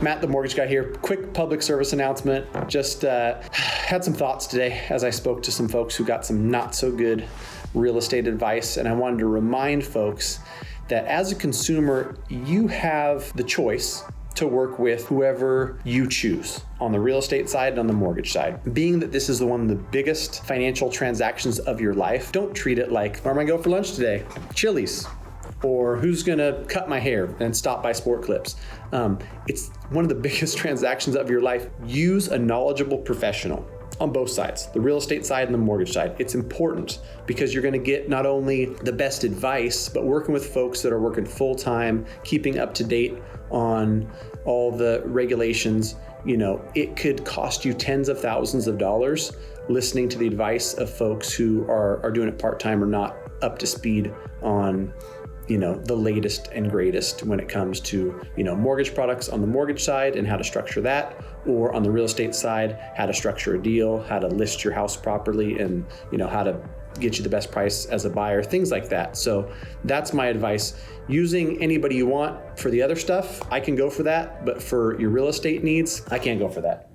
Matt, the mortgage guy here. Quick public service announcement. Just had some thoughts today as I spoke to some folks who got some not so good real estate advice. And I wanted to remind folks that as a consumer, you have the choice to work with whoever you choose on the real estate side and on the mortgage side. Being that this is one of the biggest financial transactions of your life, don't treat it like, where am I going for lunch today? Chili's. Or who's gonna cut my hair and stop by Sport Clips. It's one of the biggest transactions of your life. Use a knowledgeable professional on both sides, the real estate side and the mortgage side. It's important because you're gonna get not only the best advice, but working with folks that are working full-time, keeping up to date on all the regulations. It could cost you tens of thousands of dollars listening to the advice of folks who are doing it part-time or not up to speed on the latest and greatest when it comes to, mortgage products on the mortgage side and how to structure that, or on the real estate side, how to structure a deal, how to list your house properly, and, how to get you the best price as a buyer, things like that. So that's my advice. Using anybody you want for the other stuff, I can go for that, but for your real estate needs, I can't go for that.